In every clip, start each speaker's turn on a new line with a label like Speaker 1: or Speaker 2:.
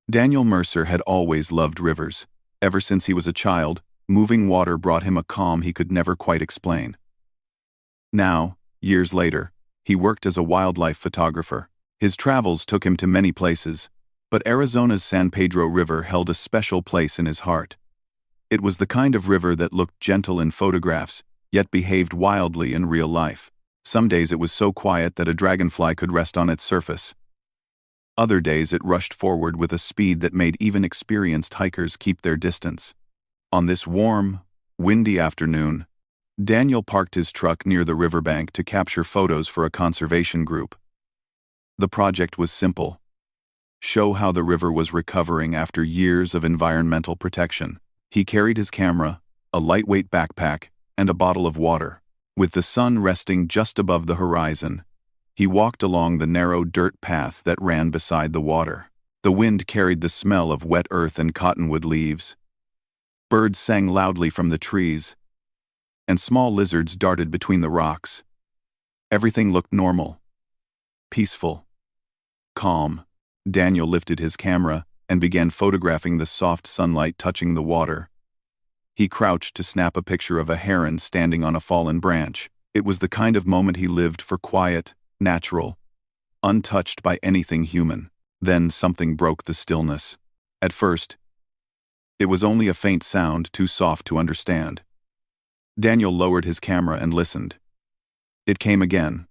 Speaker 1: Daniel Mercer had always loved rivers. Ever since he was a child, moving water brought him a calm he could never quite explain. Now, years later, he worked as a wildlife photographer. His travels took him to many places, but Arizona's San Pedro River held a special place in his heart. It was the kind of river that looked gentle in photographs, yet behaved wildly in real life. Some days it was so quiet that a dragonfly could rest on its surface. Other days it rushed forward with a speed that made even experienced hikers keep their distance. On this warm, windy afternoon, Daniel parked his truck near the riverbank to capture photos for a conservation group. The project was simple: show how the river was recovering after years of environmental protection. He carried his camera, a lightweight backpack, and a bottle of water. With the sun resting just above the horizon, he walked along the narrow dirt path that ran beside the water. The wind carried the smell of wet earth and cottonwood leaves. Birds sang loudly from the trees, and small lizards darted between the rocks. Everything looked normal, peaceful, calm. Daniel lifted his camera and began photographing the soft sunlight touching the water. He crouched to snap a picture of a heron standing on a fallen branch. It was the kind of moment he lived for: quiet, natural, untouched by anything human. Then something broke the stillness. At first, it was only a faint sound, too soft to understand. Daniel lowered his camera and listened. It came again,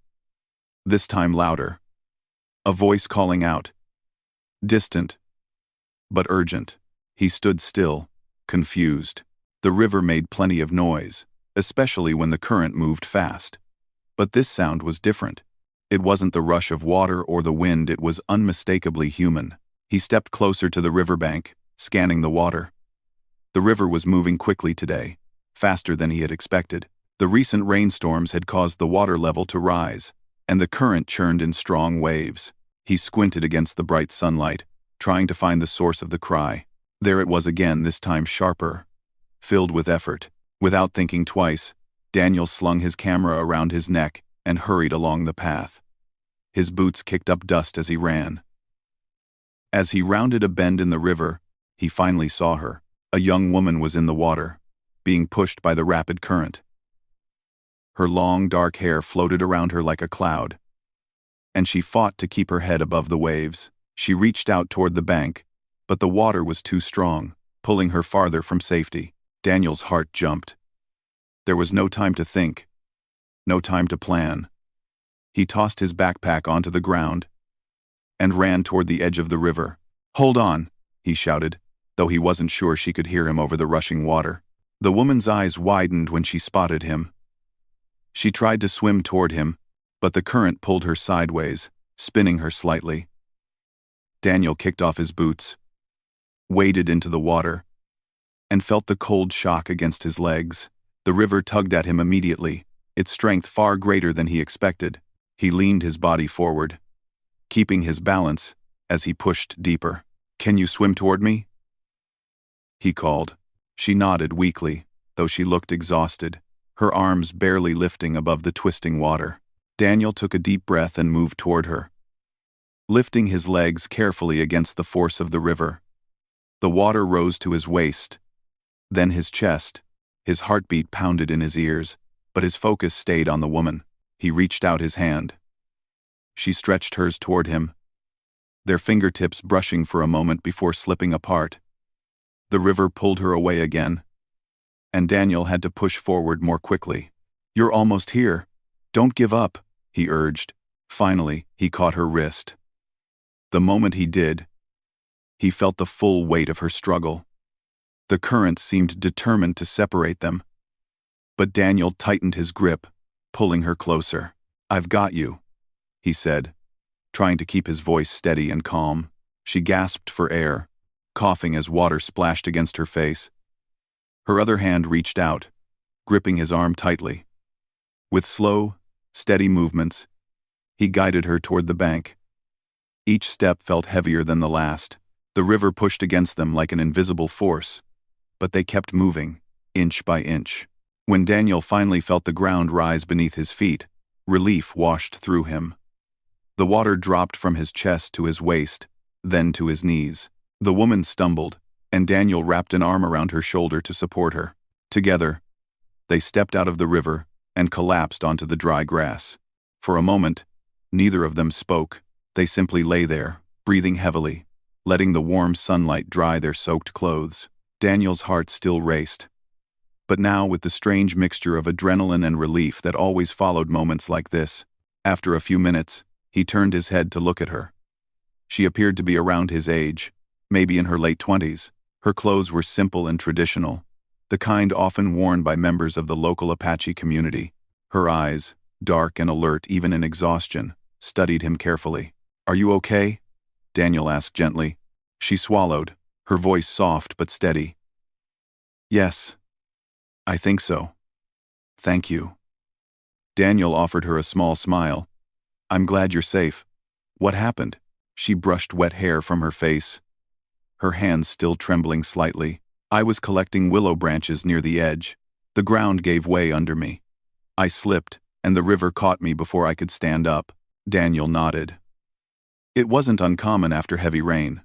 Speaker 1: this time louder. A voice calling out. Distant, but urgent. He stood still, confused. The river made plenty of noise, especially when the current moved fast. But this sound was different. It wasn't the rush of water or the wind, it was unmistakably human. He stepped closer to the riverbank, scanning the water. The river was moving quickly today, faster than he had expected. The recent rainstorms had caused the water level to rise, and the current churned in strong waves. He squinted against the bright sunlight, trying to find the source of the cry. There it was again, this time sharper, filled with effort. Without thinking twice, Daniel slung his camera around his neck and hurried along the path. His boots kicked up dust as he ran. As he rounded a bend in the river, he finally saw her. A young woman was in the water, being pushed by the rapid current. Her long, dark hair floated around her like a cloud, and she fought to keep her head above the waves. She reached out toward the bank, but the water was too strong, pulling her farther from safety. Daniel's heart jumped. There was no time to think, no time to plan. He tossed his backpack onto the ground and ran toward the edge of the river. "Hold on," he shouted, though he wasn't sure she could hear him over the rushing water. The woman's eyes widened when she spotted him. She tried to swim toward him, but the current pulled her sideways, spinning her slightly. Daniel kicked off his boots, waded into the water, and felt the cold shock against his legs. The river tugged at him immediately, its strength far greater than he expected. He leaned his body forward, keeping his balance as he pushed deeper. "Can you swim toward me?" he called. She nodded weakly, though she looked exhausted, her arms barely lifting above the twisting water. Daniel took a deep breath and moved toward her, lifting his legs carefully against the force of the river. The water rose to his waist, then his chest. His heartbeat pounded in his ears, but his focus stayed on the woman. He reached out his hand. She stretched hers toward him, their fingertips brushing for a moment before slipping apart. The river pulled her away again, and Daniel had to push forward more quickly. "You're almost here. Don't give up," he urged. Finally, he caught her wrist. The moment he did, he felt the full weight of her struggle. The current seemed determined to separate them, but Daniel tightened his grip, pulling her closer. "I've got you," he said, trying to keep his voice steady and calm. She gasped for air, coughing as water splashed against her face. Her other hand reached out, gripping his arm tightly. With slow, steady movements, he guided her toward the bank. Each step felt heavier than the last. The river pushed against them like an invisible force, but they kept moving, inch by inch. When Daniel finally felt the ground rise beneath his feet, relief washed through him. The water dropped from his chest to his waist, then to his knees. The woman stumbled, and Daniel wrapped an arm around her shoulder to support her. Together, they stepped out of the river and collapsed onto the dry grass. For a moment, neither of them spoke. They simply lay there, breathing heavily, letting the warm sunlight dry their soaked clothes. Daniel's heart still raced, but now with the strange mixture of adrenaline and relief that always followed moments like this. After a few minutes, he turned his head to look at her. She appeared to be around his age, maybe in her late 20s. Her clothes were simple and traditional, the kind often worn by members of the local Apache community. Her eyes, dark and alert even in exhaustion, studied him carefully. "Are you okay?" Daniel asked gently. She swallowed, her voice soft but steady. "Yes, I think so. Thank you." Daniel offered her a small smile. "I'm glad you're safe. What happened?" She brushed wet hair from her face, her hands still trembling slightly. "I was collecting willow branches near the edge. The ground gave way under me. I slipped, and the river caught me before I could stand up." Daniel nodded. It wasn't uncommon after heavy rain.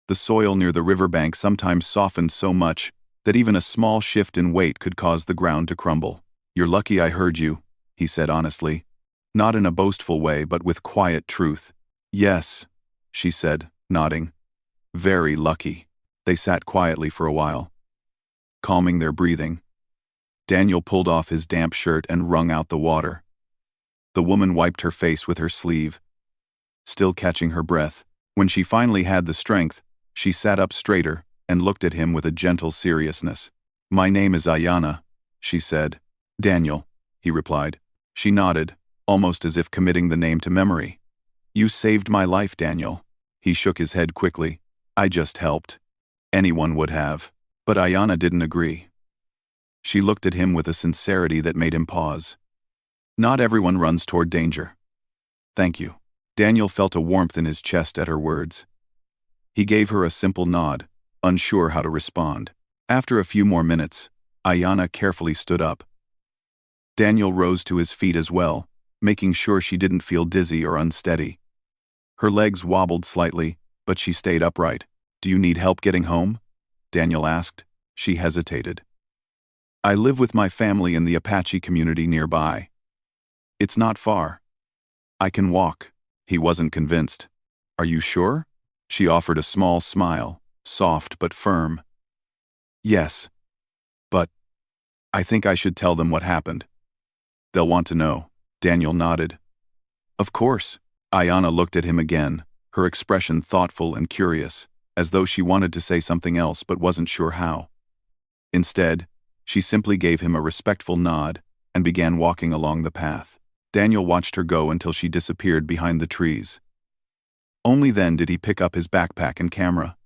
Speaker 1: The soil near the riverbank sometimes softened so much that even a small shift in weight could cause the ground to crumble. "You're lucky I heard you," he said honestly. Not in a boastful way, but with quiet truth. "Yes," she said, nodding. "Very lucky." They sat quietly for a while, calming their breathing. Daniel pulled off his damp shirt and wrung out the water. The woman wiped her face with her sleeve, still catching her breath. When she finally had the strength, she sat up straighter and looked at him with a gentle seriousness. "My name is Ayana," she said. "Daniel," he replied. She nodded, almost as if committing the name to memory. "You saved my life, Daniel." He shook his head quickly. "I just helped. Anyone would have." But Ayana didn't agree. She looked at him with a sincerity that made him pause. "Not everyone runs toward danger. Thank you." Daniel felt a warmth in his chest at her words. He gave her a simple nod, unsure how to respond. After a few more minutes, Ayana carefully stood up. Daniel rose to his feet as well, making sure she didn't feel dizzy or unsteady. Her legs wobbled slightly, but she stayed upright. "Do you need help getting home?" Daniel asked. She hesitated. "I live with my family in the Apache community nearby. It's not far. I can walk." He wasn't convinced. "Are you sure?" She offered a small smile, soft but firm. "Yes. But I think I should tell them what happened. They'll want to know." Daniel nodded. "Of course." Ayana looked at him again, her expression thoughtful and curious, as though she wanted to say something else but wasn't sure how. Instead, she simply gave him a respectful nod and began walking along the path. Daniel watched her go until she disappeared behind the trees. Only then did he pick up his backpack and camera,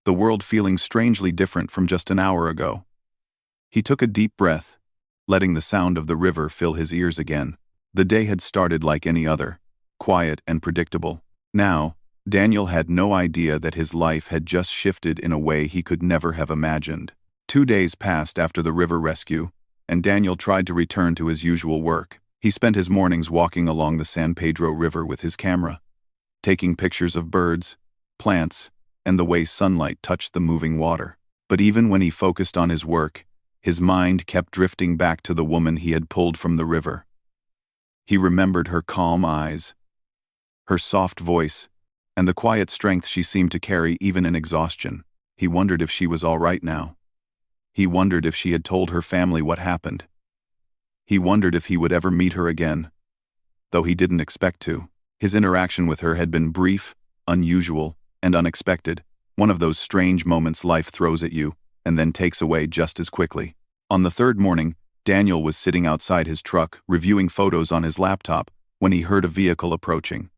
Speaker 1: the world feeling strangely different from just an hour ago. He took a deep breath, letting the sound of the river fill his ears again. The day had started like any other, quiet and predictable. Now, Daniel had no idea that his life had just shifted in a way he could never have imagined. 2 days passed after the river rescue, and Daniel tried to return to his usual work. He spent his mornings walking along the San Pedro River with his camera, taking pictures of birds, plants, and the way sunlight touched the moving water. But even when he focused on his work, his mind kept drifting back to the woman he had pulled from the river. He remembered her calm eyes, her soft voice, and the quiet strength she seemed to carry even in exhaustion. He wondered if she was all right now. He wondered if she had told her family what happened. He wondered if he would ever meet her again, though he didn't expect to. His interaction with her had been brief, unusual, and unexpected, one of those strange moments life throws at you and then takes away just as quickly. On the third morning, Daniel was sitting outside his truck, reviewing photos on his laptop, when he heard a vehicle approaching.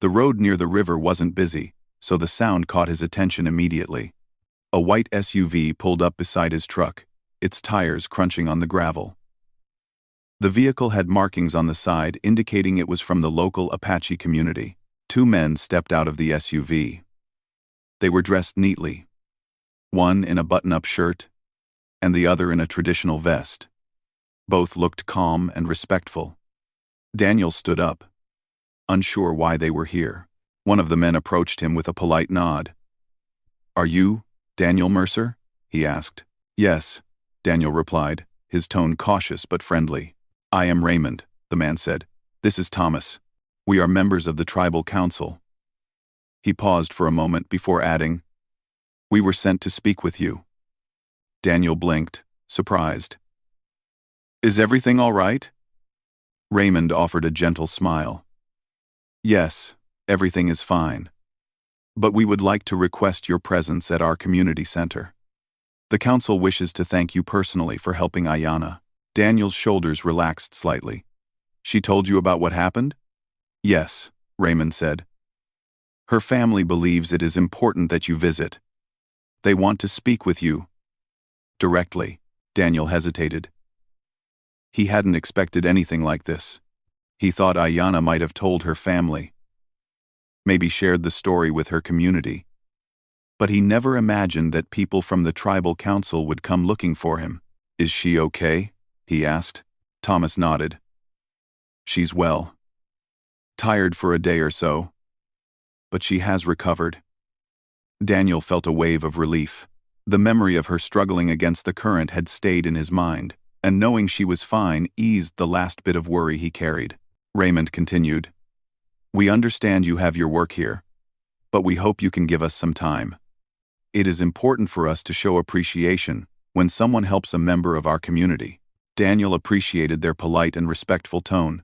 Speaker 1: The road near the river wasn't busy, so the sound caught his attention immediately. A white SUV pulled up beside his truck, its tires crunching on the gravel. The vehicle had markings on the side indicating it was from the local Apache community. 2 men stepped out of the SUV. They were dressed neatly, one in a button-up shirt and the other in a traditional vest. Both looked calm and respectful. Daniel stood up, unsure why they were here. One of the men approached him with a polite nod. "Are you Daniel Mercer?" he asked. "Yes," Daniel replied, his tone cautious but friendly. "I am Raymond," the man said. "This is Thomas. We are members of the tribal council." He paused for a moment before adding, "We were sent to speak with you." Daniel blinked, surprised. "Is everything all right?" Raymond offered a gentle smile. "Yes, everything is fine. But we would like to request your presence at our community center. The council wishes to thank you personally for helping Ayanna." Daniel's shoulders relaxed slightly. "She told you about what happened?" "Yes," Raymond said. "Her family believes it is important that you visit. They want to speak with you directly." Daniel hesitated. He hadn't expected anything like this. He thought Ayanna might have told her family, maybe shared the story with her community. But he never imagined that people from the tribal council would come looking for him. "Is she okay?" he asked. Thomas nodded. "She's well. Tired for a day or so. But she has recovered." Daniel felt a wave of relief. The memory of her struggling against the current had stayed in his mind, and knowing she was fine eased the last bit of worry he carried. Raymond continued, "We understand you have your work here, but we hope you can give us some time. It is important for us to show appreciation when someone helps a member of our community." Daniel appreciated their polite and respectful tone.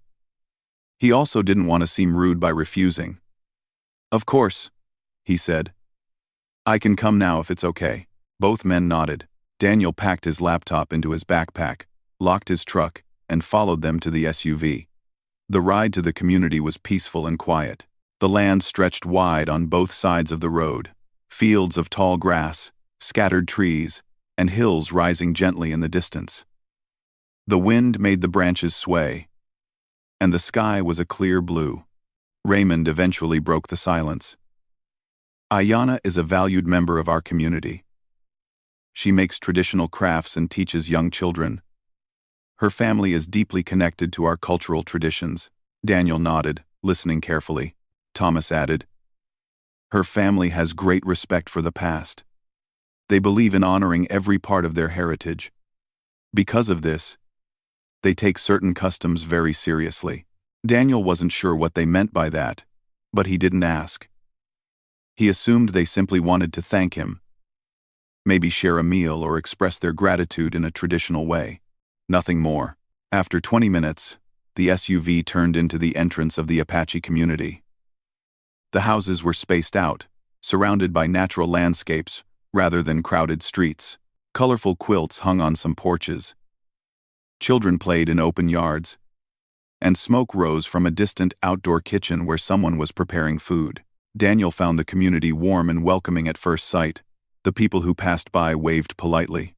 Speaker 1: He also didn't want to seem rude by refusing. "Of course," he said. "I can come now if it's okay." Both men nodded. Daniel packed his laptop into his backpack, locked his truck, and followed them to the SUV. The ride to the community was peaceful and quiet. The land stretched wide on both sides of the road, fields of tall grass, scattered trees, and hills rising gently in the distance. The wind made the branches sway, and the sky was a clear blue. Raymond eventually broke the silence. "Ayanna is a valued member of our community. She makes traditional crafts and teaches young children. Her family is deeply connected to our cultural traditions." Daniel nodded, listening carefully. Thomas added, "Her family has great respect for the past. They believe in honoring every part of their heritage. Because of this, they take certain customs very seriously." Daniel wasn't sure what they meant by that, but he didn't ask. He assumed they simply wanted to thank him, maybe share a meal or express their gratitude in a traditional way. Nothing more. After 20 minutes, the SUV turned into the entrance of the Apache community. The houses were spaced out, surrounded by natural landscapes rather than crowded streets. Colorful quilts hung on some porches. Children played in open yards, and smoke rose from a distant outdoor kitchen where someone was preparing food. Daniel found the community warm and welcoming at first sight. The people who passed by waved politely.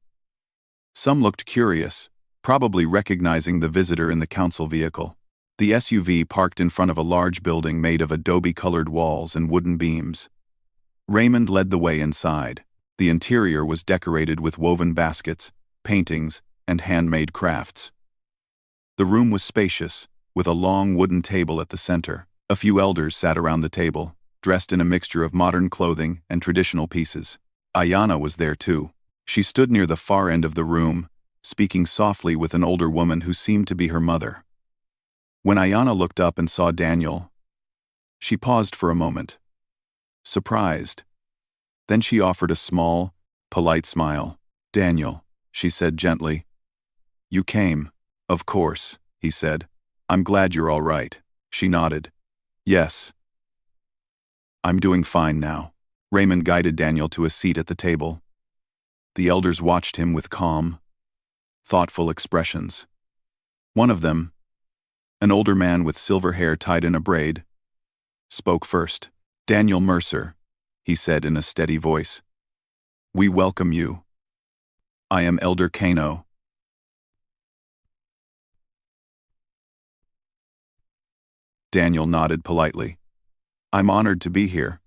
Speaker 1: Some looked curious, probably recognizing the visitor in the council vehicle. The SUV parked in front of a large building made of adobe-colored walls and wooden beams. Raymond led the way inside. The interior was decorated with woven baskets, paintings, and handmade crafts. The room was spacious, with a long wooden table at the center. A few elders sat around the table, dressed in a mixture of modern clothing and traditional pieces. Ayanna was there too. She stood near the far end of the room, speaking softly with an older woman who seemed to be her mother. When Ayanna looked up and saw Daniel, she paused for a moment, surprised. Then she offered a small, polite smile. "Daniel," she said gently. "You came." "Of course," he said. "I'm glad you're all right." She nodded. "Yes. I'm doing fine now." Raymond guided Daniel to a seat at the table. The elders watched him with calm, thoughtful expressions. One of them, an older man with silver hair tied in a braid, spoke first. "Daniel Mercer," he said in a steady voice. "We welcome you. I am Elder Kano." Daniel nodded politely. "I'm honored to be here.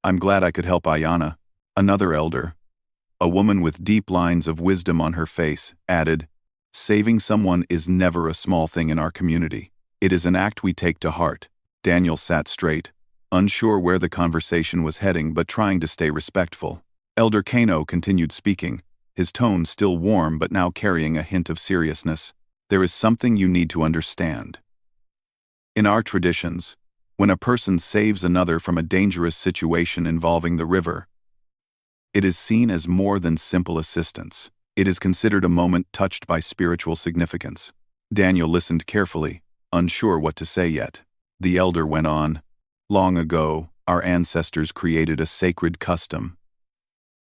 Speaker 1: I'm glad I could help Ayanna." Another elder, a woman with deep lines of wisdom on her face, added, "Saving someone is never a small thing in our community. It is an act we take to heart." Daniel sat straight, unsure where the conversation was heading but trying to stay respectful. Elder Kano continued speaking, his tone still warm but now carrying a hint of seriousness. There is something you need to understand. In our traditions, when a person saves another from a dangerous situation involving the river, it is seen as more than simple assistance. It is considered a moment touched by spiritual significance. Daniel listened carefully, unsure what to say yet. The elder went on, "Long ago, our ancestors created a sacred custom.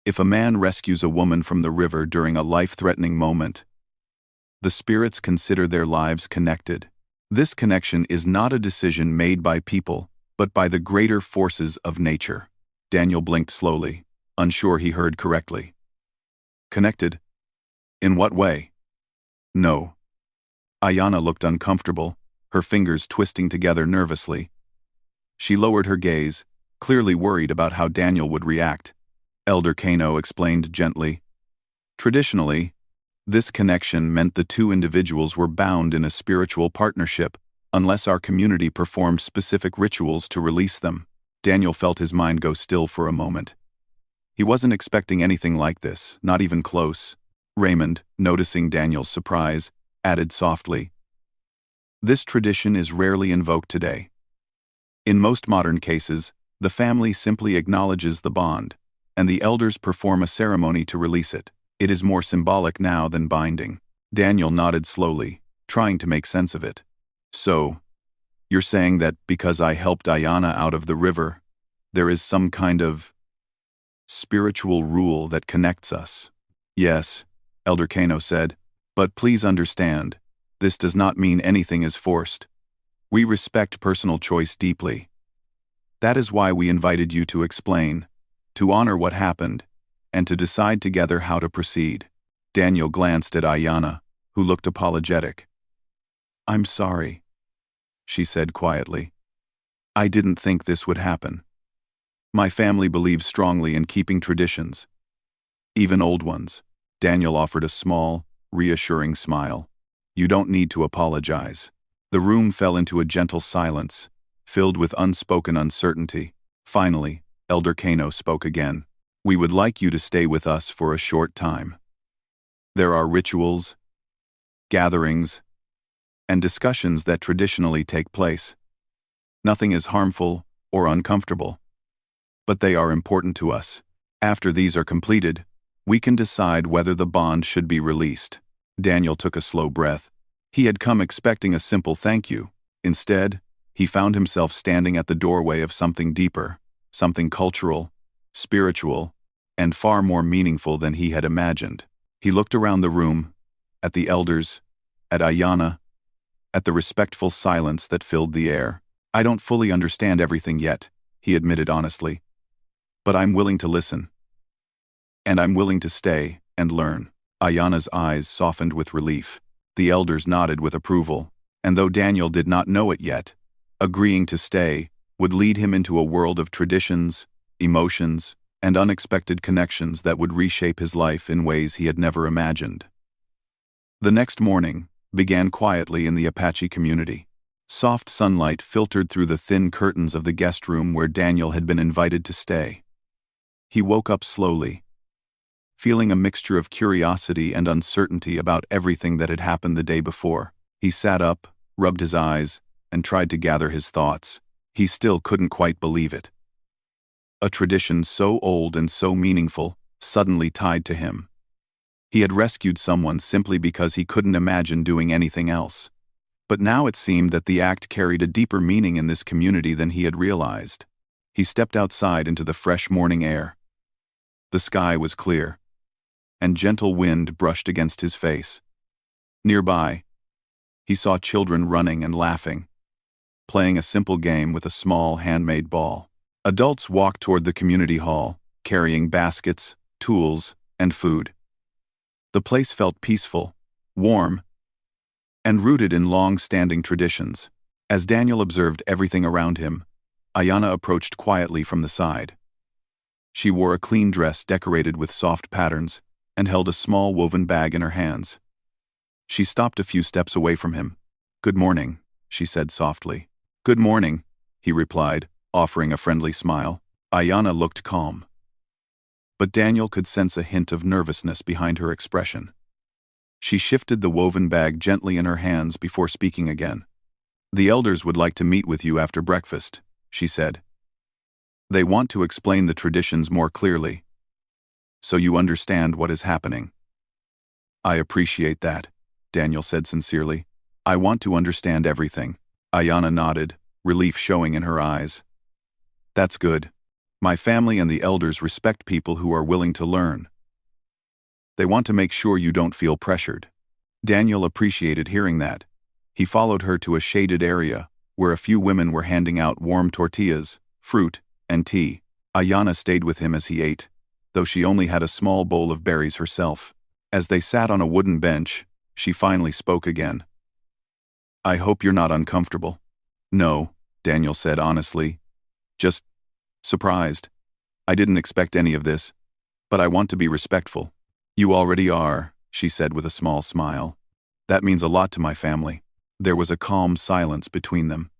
Speaker 1: If a man rescues a woman from the river during a life-threatening moment, the spirits consider their lives connected. This connection is not a decision made by people, but by the greater forces of nature." Daniel blinked slowly, unsure he heard correctly. "Connected? In what way?" "No." Ayana looked uncomfortable, her fingers twisting together nervously. She lowered her gaze, clearly worried about how Daniel would react. Elder Kano explained gently. "Traditionally, this connection meant the two individuals were bound in a spiritual partnership, unless our community performed specific rituals to release them." Daniel felt his mind go still for a moment. He wasn't expecting anything like this, not even close. Raymond, noticing Daniel's surprise, added softly, "This tradition is rarely invoked today. In most modern cases, the family simply acknowledges the bond, and the elders perform a ceremony to release it. It is more symbolic now than binding." Daniel nodded slowly, trying to make sense of it. "So, you're saying that because I helped Ayana out of the river, there is some kind of spiritual rule that connects us?" "Yes," Elder Kano said, "but please understand, this does not mean anything is forced. We respect personal choice deeply. That is why we invited you to explain, to honor what happened, and to decide together how to proceed." Daniel glanced at Ayana, who looked apologetic. "I'm sorry," she said quietly. "I didn't think this would happen. My family believes strongly in keeping traditions, even old ones." Daniel offered a small, reassuring smile. "You don't need to apologize." The room fell into a gentle silence, filled with unspoken uncertainty. Finally, Elder Kano spoke again. "We would like you to stay with us for a short time. There are rituals, gatherings, and discussions that traditionally take place. Nothing is harmful or uncomfortable, but they are important to us. After these are completed, we can decide whether the bond should be released." Daniel took a slow breath. He had come expecting a simple thank you. Instead, he found himself standing at the doorway of something deeper, something cultural, spiritual, and far more meaningful than he had imagined. He looked around the room, at the elders, at Ayana, at the respectful silence that filled the air. "I don't fully understand everything yet," he admitted honestly, "but I'm willing to listen. And I'm willing to stay and learn." Ayana's eyes softened with relief. The elders nodded with approval, and though Daniel did not know it yet, agreeing to stay would lead him into a world of traditions, emotions, and unexpected connections that would reshape his life in ways he had never imagined. The next morning began quietly in the Apache community. Soft sunlight filtered through the thin curtains of the guest room where Daniel had been invited to stay. He woke up slowly, feeling a mixture of curiosity and uncertainty about everything that had happened the day before. He sat up, rubbed his eyes, and tried to gather his thoughts. He still couldn't quite believe it. A tradition so old and so meaningful, suddenly tied to him. He had rescued someone simply because he couldn't imagine doing anything else. But now it seemed that the act carried a deeper meaning in this community than he had realized. He stepped outside into the fresh morning air. The sky was clear, and gentle wind brushed against his face. Nearby, he saw children running and laughing, playing a simple game with a small handmade ball. Adults walked toward the community hall, carrying baskets, tools, and food. The place felt peaceful, warm, and rooted in long-standing traditions. As Daniel observed everything around him, Ayana approached quietly from the side. She wore a clean dress decorated with soft patterns and held a small woven bag in her hands. She stopped a few steps away from him. "Good morning," she said softly. "Good morning," he replied, offering a friendly smile. Ayana looked calm, but Daniel could sense a hint of nervousness behind her expression. She shifted the woven bag gently in her hands before speaking again. "The elders would like to meet with you after breakfast," she said. "They want to explain the traditions more clearly, so you understand what is happening." "I appreciate that," Daniel said sincerely. "I want to understand everything." Ayana nodded, relief showing in her eyes. "That's good. My family and the elders respect people who are willing to learn. They want to make sure you don't feel pressured." Daniel appreciated hearing that. He followed her to a shaded area, where a few women were handing out warm tortillas, fruit, and tea. Ayana stayed with him as he ate, though she only had a small bowl of berries herself. As they sat on a wooden bench, she finally spoke again. "I hope you're not uncomfortable." "No," Daniel said honestly. "Just surprised. I didn't expect any of this, but I want to be respectful." "You already are," she said with a small smile. "That means a lot to my family." There was a calm silence between them.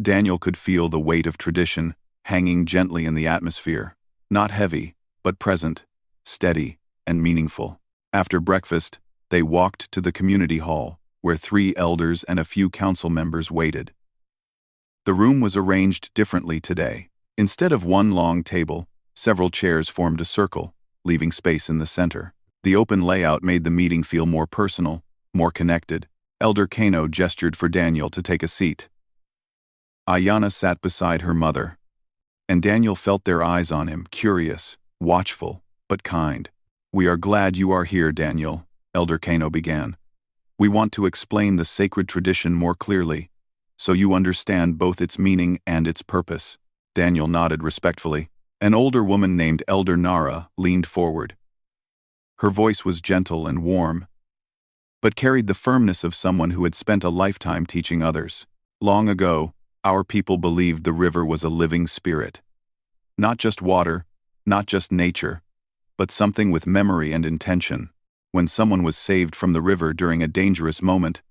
Speaker 1: Daniel could feel the weight of tradition hanging gently in the atmosphere, not heavy, but present, steady, and meaningful. After breakfast, they walked to the community hall, where 3 elders and a few council members waited. The room was arranged differently today. Instead of one long table, several chairs formed a circle, leaving space in the center. The open layout made the meeting feel more personal, more connected. Elder Kano gestured for Daniel to take a seat. Ayana sat beside her mother, and Daniel felt their eyes on him, curious, watchful, but kind. "We are glad you are here, Daniel," Elder Kano began. "We want to explain the sacred tradition more clearly, so you understand both its meaning and its purpose." Daniel nodded respectfully. An older woman named Elder Nara leaned forward. Her voice was gentle and warm, but carried the firmness of someone who had spent a lifetime teaching others. "Long ago, our people believed the river was a living spirit. Not just water, not just nature, but something with memory and intention. When someone was saved from the river during a dangerous moment,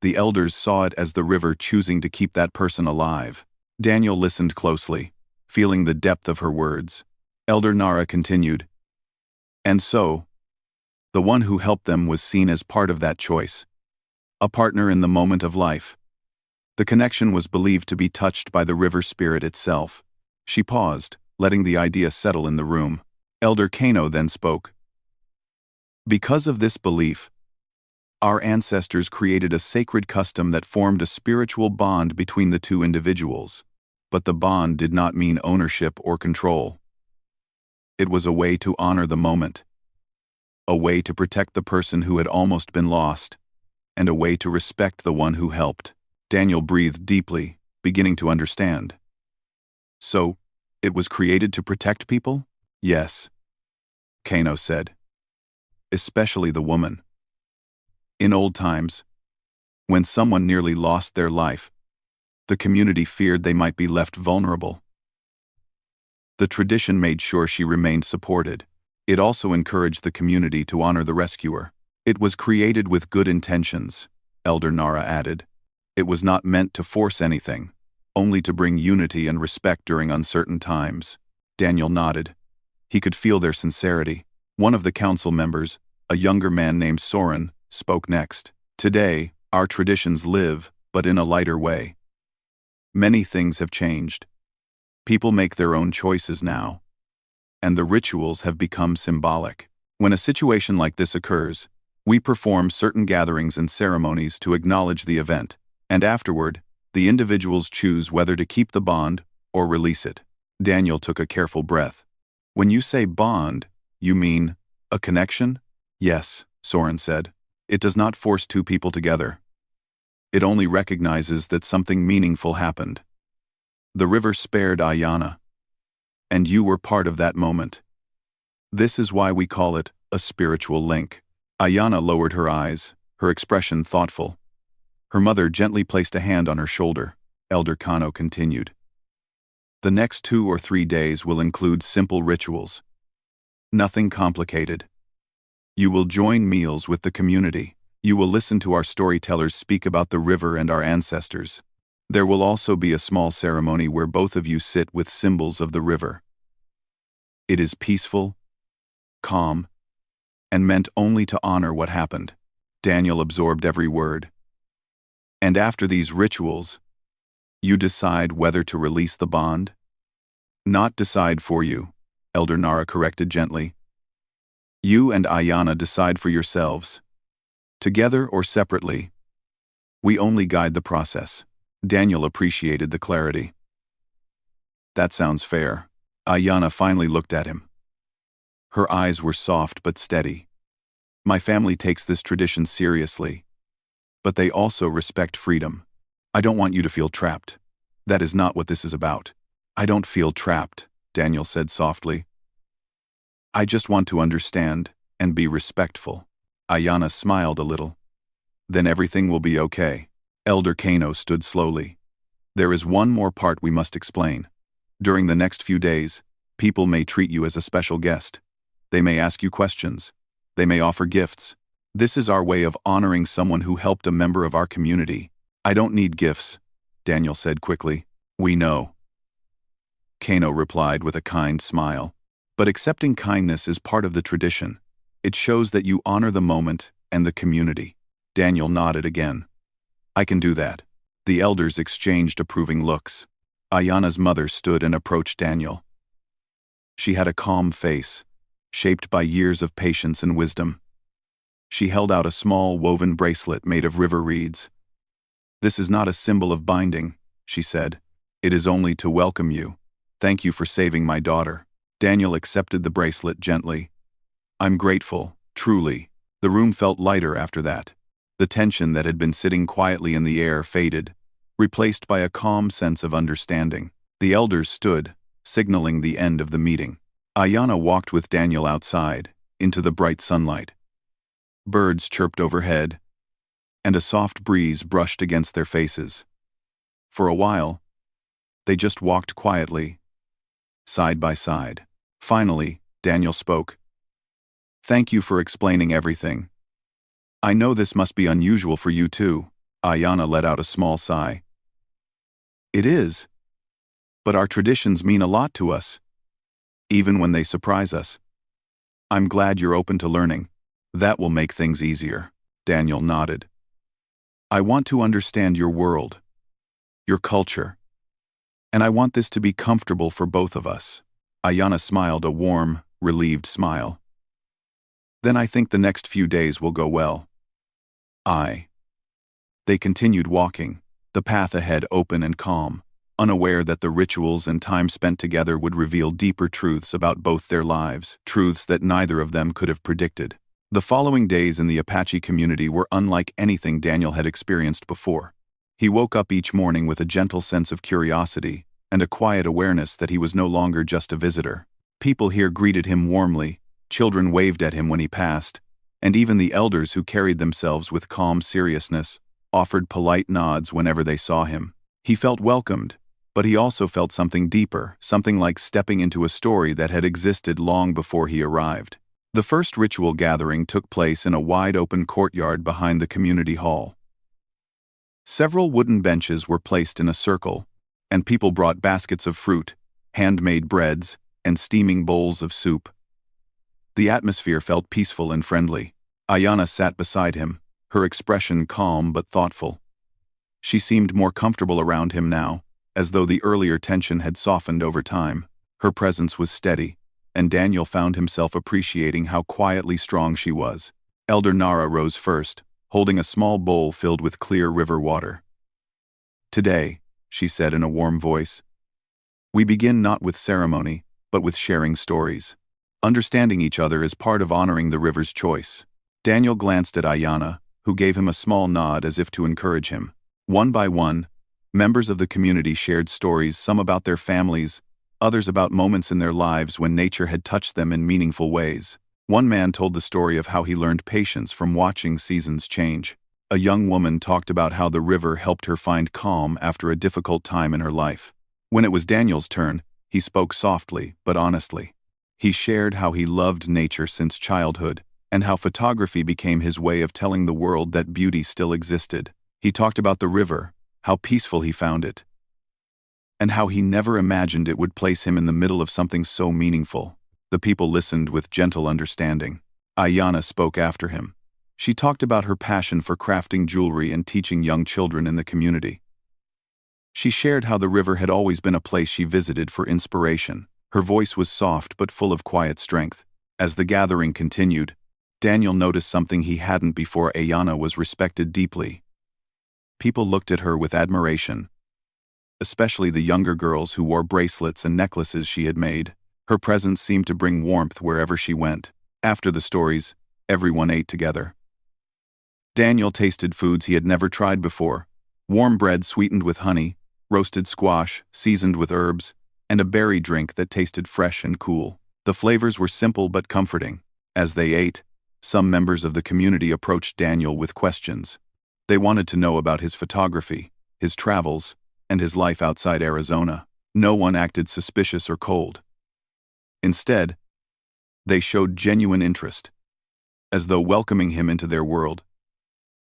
Speaker 1: the elders saw it as the river choosing to keep that person alive." Daniel listened closely, feeling the depth of her words. Elder Nara continued, "And so, the one who helped them was seen as part of that choice, a partner in the moment of life. The connection was believed to be touched by the river spirit itself." She paused, letting the idea settle in the room. Elder Kano then spoke. "Because of this belief, our ancestors created a sacred custom that formed a spiritual bond between the two individuals. But the bond did not mean ownership or control. It was a way to honor the moment, a way to protect the person who had almost been lost, and a way to respect the one who helped." Daniel breathed deeply, beginning to understand. "So, it was created to protect people?" "Yes," Kano said. "Especially the woman. In old times, when someone nearly lost their life, the community feared they might be left vulnerable. The tradition made sure she remained supported. It also encouraged the community to honor the rescuer. It was created with good intentions," Elder Nara added. "It was not meant to force anything, only to bring unity and respect during uncertain times." Daniel nodded. He could feel their sincerity. One of the council members, a younger man named Soren, spoke next. "Today, our traditions live, but in a lighter way. Many things have changed. People make their own choices now, and the rituals have become symbolic. When a situation like this occurs, we perform certain gatherings and ceremonies to acknowledge the event, and afterward, the individuals choose whether to keep the bond or release it." Daniel took a careful breath. "When you say bond, you mean a connection?" "Yes," Soren said. "It does not force two people together. It only recognizes that something meaningful happened. The river spared Ayana, and you were part of that moment. This is why we call it a spiritual link." Ayana lowered her eyes, her expression thoughtful. Her mother gently placed a hand on her shoulder. Elder Kano continued. "The next 2 or 3 days will include simple rituals. Nothing complicated. You will join meals with the community. You will listen to our storytellers speak about the river and our ancestors. There will also be a small ceremony where both of you sit with symbols of the river. It is peaceful, calm, and meant only to honor what happened. Daniel absorbed every word. And after these rituals, you decide whether to release the bond? Not decide for you, Elder Nara corrected gently. You and Ayana decide for yourselves. Together or separately. We only guide the process. Daniel appreciated the clarity. That sounds fair. Ayana finally looked at him. Her eyes were soft but steady. My family takes this tradition seriously, but they also respect freedom. I don't want you to feel trapped. That is not what this is about. I don't feel trapped, Daniel said softly. I just want to understand and be respectful. Ayana smiled a little. Then everything will be okay. Elder Kano stood slowly. There is one more part we must explain. During the next few days, people may treat you as a special guest. They may ask you questions. They may offer gifts. This is our way of honoring someone who helped a member of our community. I don't need gifts, Daniel said quickly. We know. Kano replied with a kind smile. But accepting kindness is part of the tradition. It shows that you honor the moment and the community. Daniel nodded again. I can do that. The elders exchanged approving looks. Ayana's mother stood and approached Daniel. She had a calm face, shaped by years of patience and wisdom. She held out a small woven bracelet made of river reeds. This is not a symbol of binding, she said. It is only to welcome you. Thank you for saving my daughter. Daniel accepted the bracelet gently. I'm grateful, truly. The room felt lighter after that. The tension that had been sitting quietly in the air faded, replaced by a calm sense of understanding. The elders stood, signaling the end of the meeting. Ayana walked with Daniel outside, into the bright sunlight. Birds chirped overhead, and a soft breeze brushed against their faces. For a while, they just walked quietly, side by side. Finally, Daniel spoke. Thank you for explaining everything. I know this must be unusual for you too. Ayana let out a small sigh. It is. But our traditions mean a lot to us, even when they surprise us. I'm glad you're open to learning. That will make things easier. Daniel nodded. I want to understand your world, your culture, and I want this to be comfortable for both of us. Ayana smiled a warm, relieved smile. Then I think the next few days will go well. They continued walking, the path ahead open and calm, unaware that the rituals and time spent together would reveal deeper truths about both their lives, truths that neither of them could have predicted. The following days in the Apache community were unlike anything Daniel had experienced before. He woke up each morning with a gentle sense of curiosity and a quiet awareness that he was no longer just a visitor. People here greeted him warmly, children waved at him when he passed, and even the elders who carried themselves with calm seriousness offered polite nods whenever they saw him. He felt welcomed, but he also felt something deeper, something like stepping into a story that had existed long before he arrived. The first ritual gathering took place in a wide-open courtyard behind the community hall. Several wooden benches were placed in a circle, and people brought baskets of fruit, handmade breads, and steaming bowls of soup. The atmosphere felt peaceful and friendly. Ayana sat beside him, her expression calm but thoughtful. She seemed more comfortable around him now, as though the earlier tension had softened over time. Her presence was steady, and Daniel found himself appreciating how quietly strong she was. Elder Nara rose first, holding a small bowl filled with clear river water. Today, she said in a warm voice, we begin not with ceremony, but with sharing stories. Understanding each other is part of honoring the river's choice. Daniel glanced at Ayana, who gave him a small nod as if to encourage him. One by one, members of the community shared stories, some about their families, others about moments in their lives when nature had touched them in meaningful ways. One man told the story of how he learned patience from watching seasons change. A young woman talked about how the river helped her find calm after a difficult time in her life. When it was Daniel's turn, he spoke softly but honestly. He shared how he loved nature since childhood, and how photography became his way of telling the world that beauty still existed. He talked about the river, how peaceful he found it, and how he never imagined it would place him in the middle of something so meaningful. The people listened with gentle understanding. Ayanna spoke after him. She talked about her passion for crafting jewelry and teaching young children in the community. She shared how the river had always been a place she visited for inspiration. Her voice was soft but full of quiet strength. As the gathering continued, Daniel noticed something he hadn't before. Ayanna was respected deeply. People looked at her with admiration, especially the younger girls who wore bracelets and necklaces she had made. Her presence seemed to bring warmth wherever she went. After the stories, everyone ate together. Daniel tasted foods he had never tried before: warm bread sweetened with honey, roasted squash seasoned with herbs, and a berry drink that tasted fresh and cool. The flavors were simple but comforting. As they ate, some members of the community approached Daniel with questions. They wanted to know about his photography, his travels, and his life outside Arizona. No one acted suspicious or cold. Instead, they showed genuine interest, as though welcoming him into their world.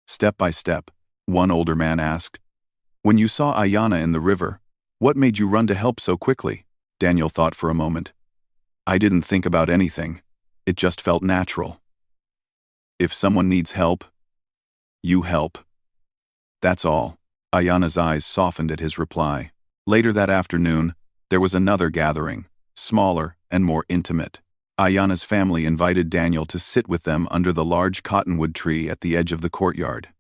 Speaker 1: Step by step, one older man asked, "When you saw Ayanna in the river, what made you run to help so quickly?" Daniel thought for a moment. "I didn't think about anything. It just felt natural. If someone needs help, you help. That's all." Ayanna's eyes softened at his reply. Later that afternoon, there was another gathering, smaller and more intimate. Ayanna's family invited Daniel to sit with them under the large cottonwood tree at the edge of the courtyard.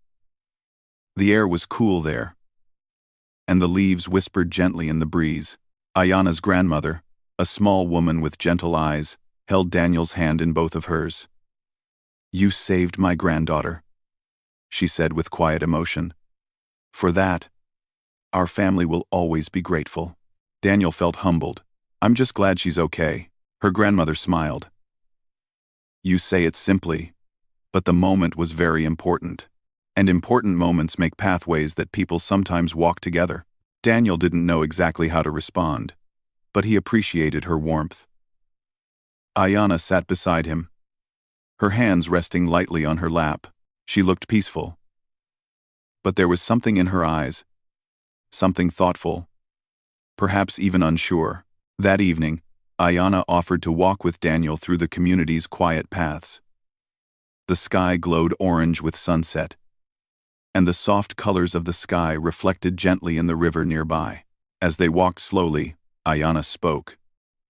Speaker 1: The air was cool there, and the leaves whispered gently in the breeze. Ayanna's grandmother, a small woman with gentle eyes, held Daniel's hand in both of hers. "You saved my granddaughter," she said with quiet emotion. "For that, our family will always be grateful." Daniel felt humbled. "I'm just glad she's okay." Her grandmother smiled. "You say it simply, but the moment was very important. And important moments make pathways that people sometimes walk together." Daniel didn't know exactly how to respond, but he appreciated her warmth. Ayanna sat beside him, her hands resting lightly on her lap. She looked peaceful, but there was something in her eyes, something thoughtful, perhaps even unsure. That evening, Ayanna offered to walk with Daniel through the community's quiet paths. The sky glowed orange with sunset, and the soft colors of the sky reflected gently in the river nearby. As they walked slowly, Ayanna spoke.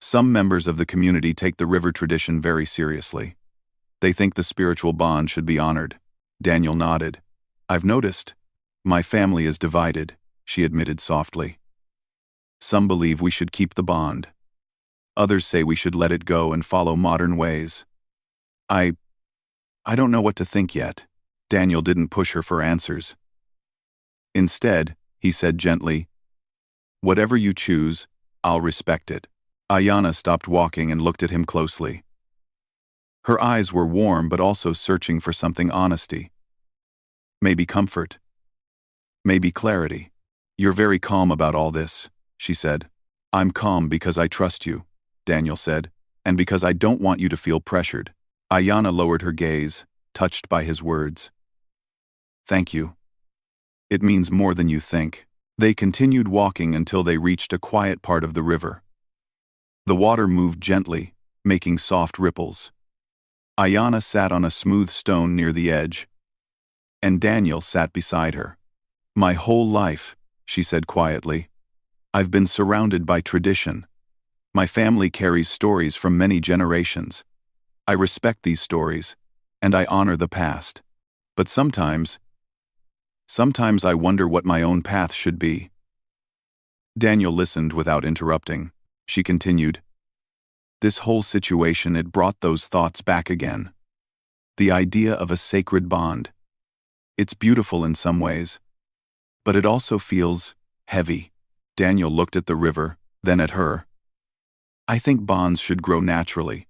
Speaker 1: "Some members of the community take the river tradition very seriously. They think the spiritual bond should be honored." Daniel nodded. "I've noticed. My family is divided," she admitted softly. "Some believe we should keep the bond. Others say we should let it go and follow modern ways. I don't know what to think yet." Daniel didn't push her for answers. Instead, he said gently, "Whatever you choose, I'll respect it." Ayanna stopped walking and looked at him closely. Her eyes were warm but also searching for something: honesty. Maybe comfort. Maybe clarity. "You're very calm about all this," she said. "I'm calm because I trust you," Daniel said, "and because I don't want you to feel pressured." Ayanna lowered her gaze, touched by his words. "Thank you. It means more than you think." They continued walking until they reached a quiet part of the river. The water moved gently, making soft ripples. Ayanna sat on a smooth stone near the edge, and Daniel sat beside her. "My whole life," she said quietly, "I've been surrounded by tradition. My family carries stories from many generations. I respect these stories, and I honor the past. But sometimes I wonder what my own path should be." Daniel listened without interrupting. She continued, "This whole situation, it brought those thoughts back again. The idea of a sacred bond. It's beautiful in some ways, but it also feels heavy." Daniel looked at the river, then at her. "I think bonds should grow naturally.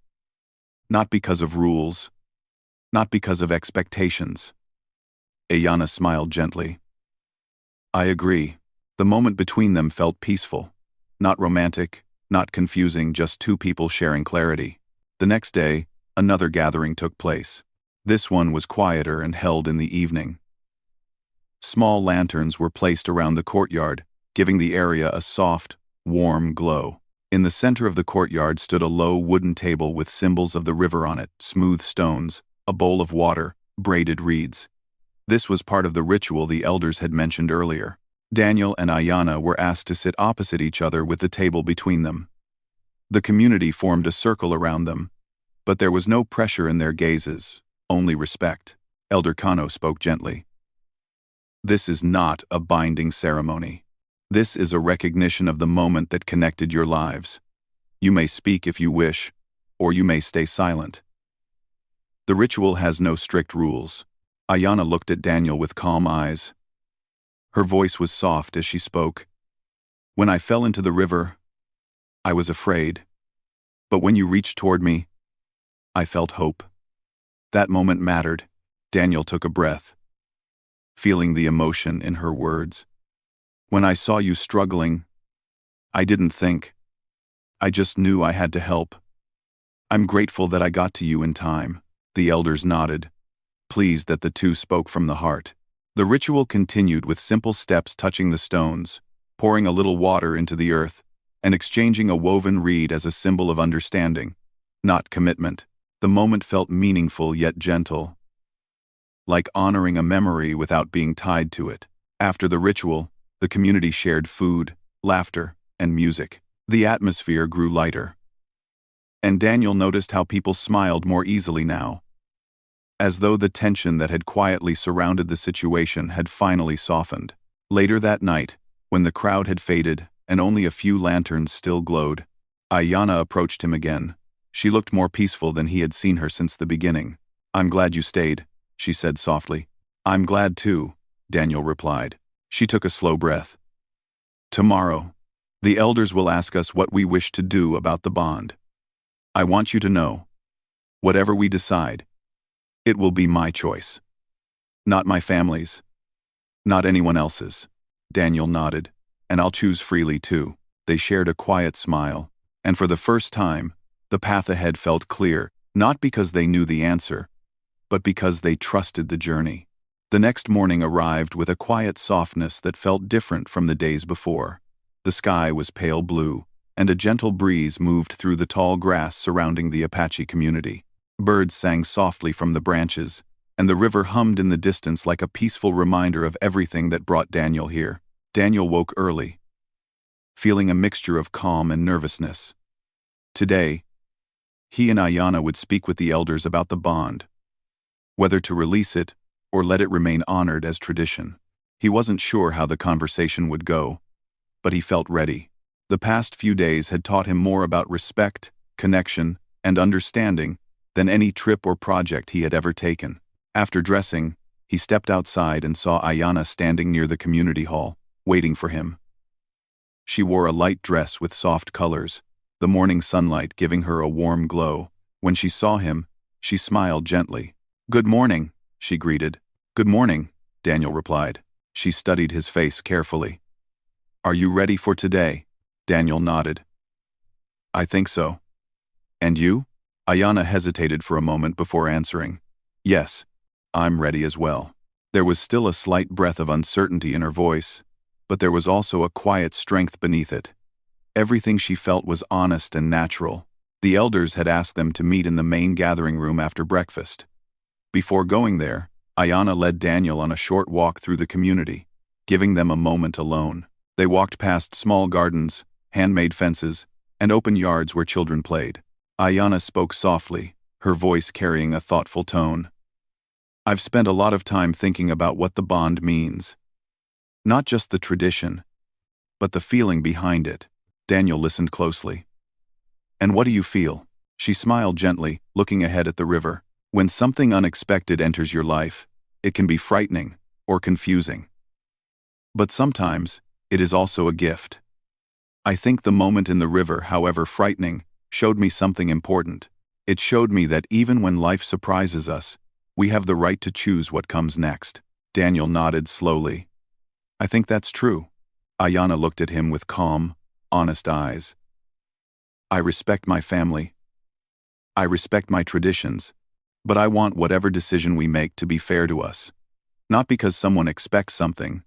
Speaker 1: Not because of rules, not because of expectations." Ayanna smiled gently. "I agree." The moment between them felt peaceful. Not romantic, not confusing, just two people sharing clarity. The next day, another gathering took place. This one was quieter and held in the evening. Small lanterns were placed around the courtyard, giving the area a soft, warm glow. In the center of the courtyard stood a low wooden table with symbols of the river on it, smooth stones, a bowl of water, braided reeds. This was part of the ritual the elders had mentioned earlier. Daniel and Ayanna were asked to sit opposite each other with the table between them. The community formed a circle around them, but there was no pressure in their gazes, only respect. Elder Kano spoke gently. This is not a binding ceremony. This is a recognition of the moment that connected your lives. You may speak if you wish, or you may stay silent. The ritual has no strict rules. Ayanna looked at Daniel with calm eyes. Her voice was soft as she spoke. When I fell into the river, I was afraid. But when you reached toward me, I felt hope. That moment mattered. Daniel took a breath, feeling the emotion in her words. When I saw you struggling, I didn't think. I just knew I had to help. I'm grateful that I got to you in time. The elders nodded, pleased that the two spoke from the heart. The ritual continued with simple steps touching the stones, pouring a little water into the earth, and exchanging a woven reed as a symbol of understanding, not commitment. The moment felt meaningful yet gentle, like honoring a memory without being tied to it. After the ritual, the community shared food, laughter, and music. The atmosphere grew lighter. And Daniel noticed how people smiled more easily now, as though the tension that had quietly surrounded the situation had finally softened. Later that night, when the crowd had faded and only a few lanterns still glowed, Ayanna approached him again. She looked more peaceful than he had seen her since the beginning. I'm glad you stayed, she said softly. I'm glad too, Daniel replied. She took a slow breath. Tomorrow, the elders will ask us what we wish to do about the bond. I want you to know, whatever we decide, it will be my choice. Not my family's. Not anyone else's. Daniel nodded. And I'll choose freely too. They shared a quiet smile, and for the first time, the path ahead felt clear, not because they knew the answer, but because they trusted the journey. The next morning arrived with a quiet softness that felt different from the days before. The sky was pale blue, and a gentle breeze moved through the tall grass surrounding the Apache community. Birds sang softly from the branches, and the river hummed in the distance like a peaceful reminder of everything that brought Daniel here. Daniel woke early, feeling a mixture of calm and nervousness. Today, he and Ayanna would speak with the elders about the bond, whether to release it or let it remain honored as tradition. He wasn't sure how the conversation would go, but he felt ready. The past few days had taught him more about respect, connection, and understanding than any trip or project he had ever taken. After dressing, he stepped outside and saw Ayanna standing near the community hall, waiting for him. She wore a light dress with soft colors, the morning sunlight giving her a warm glow. When she saw him, she smiled gently. Good morning, she greeted. Good morning, Daniel replied. She studied his face carefully. Are you ready for today? Daniel nodded. I think so. And you? Ayanna hesitated for a moment before answering. Yes, I'm ready as well. There was still a slight breath of uncertainty in her voice, but there was also a quiet strength beneath it. Everything she felt was honest and natural. The elders had asked them to meet in the main gathering room after breakfast. Before going there, Ayanna led Daniel on a short walk through the community, giving them a moment alone. They walked past small gardens, handmade fences, and open yards where children played. Ayanna spoke softly, her voice carrying a thoughtful tone. I've spent a lot of time thinking about what the bond means. Not just the tradition, but the feeling behind it. Daniel listened closely. And what do you feel? She smiled gently, looking ahead at the river. When something unexpected enters your life, it can be frightening or confusing. But sometimes, it is also a gift. I think the moment in the river, however frightening, showed me something important. It showed me that even when life surprises us, we have the right to choose what comes next. Daniel nodded slowly. I think that's true. Ayanna looked at him with calm, honest eyes. I respect my family. I respect my traditions, but I want whatever decision we make to be fair to us. Not because someone expects something,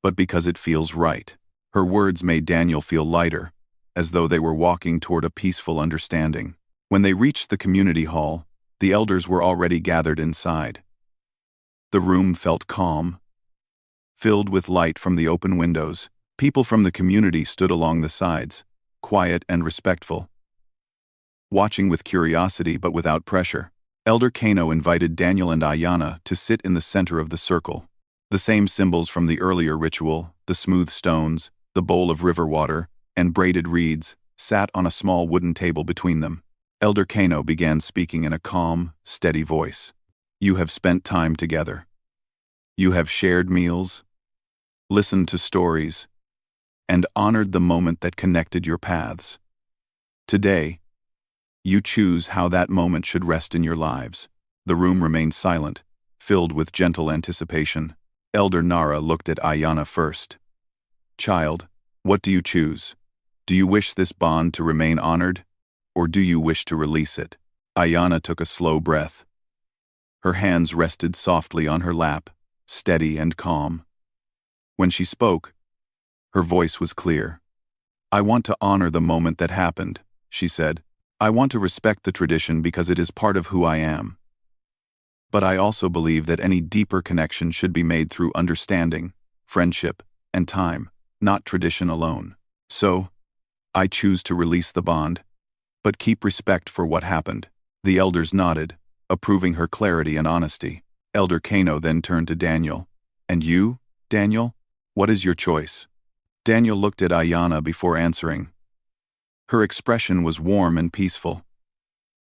Speaker 1: but because it feels right. Her words made Daniel feel lighter, as though they were walking toward a peaceful understanding. When they reached the community hall, the elders were already gathered inside. The room felt calm, filled with light from the open windows. People from the community stood along the sides, quiet and respectful, watching with curiosity but without pressure. Elder Kano invited Daniel and Ayana to sit in the center of the circle. The same symbols from the earlier ritual, the smooth stones, the bowl of river water, and braided reeds, sat on a small wooden table between them. Elder Kano began speaking in a calm, steady voice. You have spent time together. You have shared meals, listened to stories, and honored the moment that connected your paths. Today, you choose how that moment should rest in your lives. The room remained silent, filled with gentle anticipation. Elder Nara looked at Ayana first. Child, what do you choose? Do you wish this bond to remain honored, or do you wish to release it? Ayana took a slow breath. Her hands rested softly on her lap, steady and calm. When she spoke, her voice was clear. I want to honor the moment that happened, she said. I want to respect the tradition because it is part of who I am. But I also believe that any deeper connection should be made through understanding, friendship, and time, not tradition alone. So, I choose to release the bond, but keep respect for what happened. The elders nodded, approving her clarity and honesty. Elder Kano then turned to Daniel. And you, Daniel? What is your choice? Daniel looked at Ayana before answering. Her expression was warm and peaceful.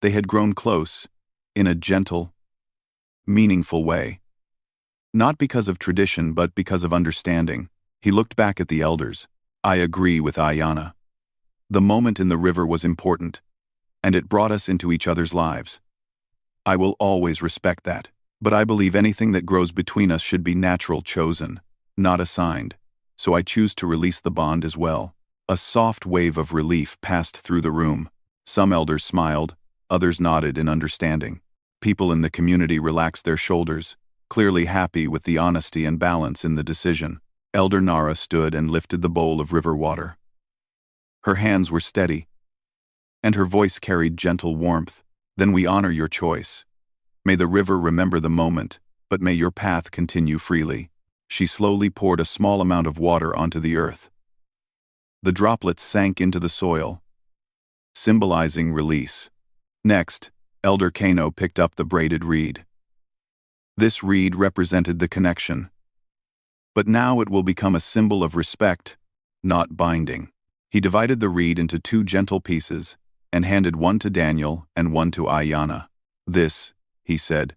Speaker 1: They had grown close, in a gentle, meaningful way. Not because of tradition but because of understanding. He looked back at the elders. I agree with Ayana. The moment in the river was important, and it brought us into each other's lives. I will always respect that, but I believe anything that grows between us should be natural, chosen, not assigned, so I choose to release the bond as well. A soft wave of relief passed through the room. Some elders smiled, others nodded in understanding. People in the community relaxed their shoulders, clearly happy with the honesty and balance in the decision. Elder Nara stood and lifted the bowl of river water. Her hands were steady, and her voice carried gentle warmth. Then we honor your choice. May the river remember the moment, but may your path continue freely. She slowly poured a small amount of water onto the earth. The droplets sank into the soil, symbolizing release. Next, Elder Kano picked up the braided reed. This reed represented the connection. But now it will become a symbol of respect, not binding. He divided the reed into 2 gentle pieces and handed one to Daniel and one to Ayana. This, he said,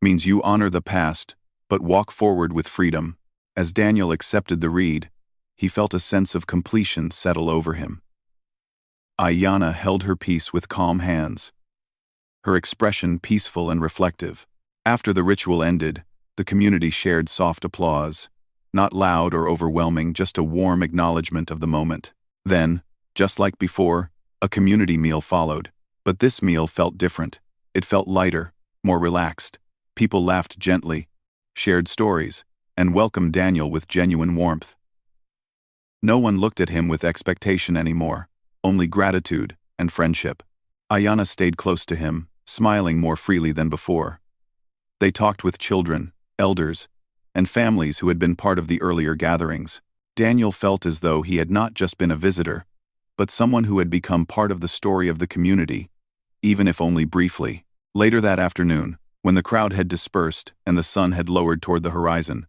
Speaker 1: means you honor the past, but walk forward with freedom. As Daniel accepted the reed, he felt a sense of completion settle over him. Ayana held her peace with calm hands, her expression peaceful and reflective. After the ritual ended, the community shared soft applause, not loud or overwhelming, just a warm acknowledgement of the moment. Then, just like before, a community meal followed. But this meal felt different. It felt lighter, more relaxed. People laughed gently, shared stories, and welcomed Daniel with genuine warmth. No one looked at him with expectation anymore, only gratitude and friendship. Ayana stayed close to him, smiling more freely than before. They talked with children, elders, and families who had been part of the earlier gatherings. Daniel felt as though he had not just been a visitor, but someone who had become part of the story of the community, even if only briefly. Later that afternoon, when the crowd had dispersed and the sun had lowered toward the horizon,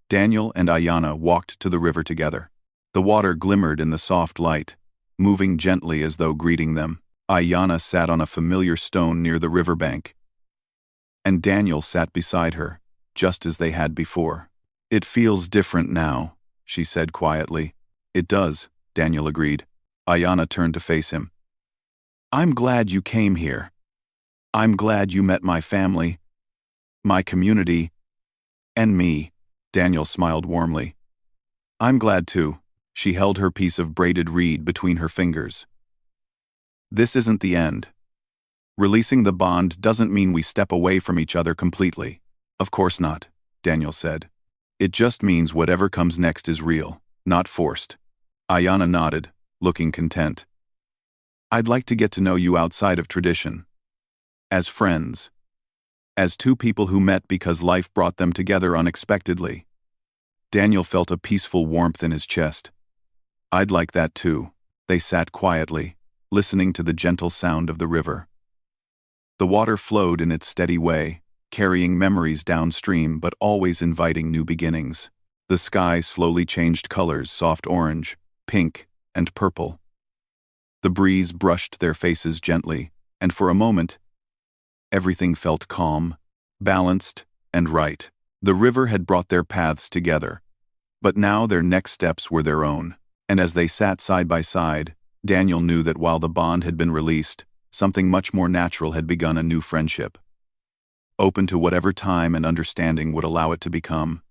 Speaker 1: Daniel and Ayana walked to the river together. The water glimmered in the soft light, moving gently as though greeting them. Ayana sat on a familiar stone near the riverbank, and Daniel sat beside her, just as they had before. It feels different now, she said quietly. It does, Daniel agreed. Ayana turned to face him. I'm glad you came here. I'm glad you met my family, my community, and me. Daniel smiled warmly. I'm glad too. She held her piece of braided reed between her fingers. This isn't the end. Releasing the bond doesn't mean we step away from each other completely. Of course not. Daniel said. "It just means whatever comes next is real, not forced." Ayana nodded, looking content. "I'd like to get to know you outside of tradition. As friends. As two people who met because life brought them together unexpectedly." Daniel felt a peaceful warmth in his chest. "I'd like that too." They sat quietly, listening to the gentle sound of the river. The water flowed in its steady way, carrying memories downstream but always inviting new beginnings. The sky slowly changed colors, soft orange, pink, and purple. The breeze brushed their faces gently, and for a moment, everything felt calm, balanced, and right. The river had brought their paths together, but now their next steps were their own. And as they sat side by side, Daniel knew that while the bond had been released, something much more natural had begun: a new friendship. Open to whatever time and understanding would allow it to become.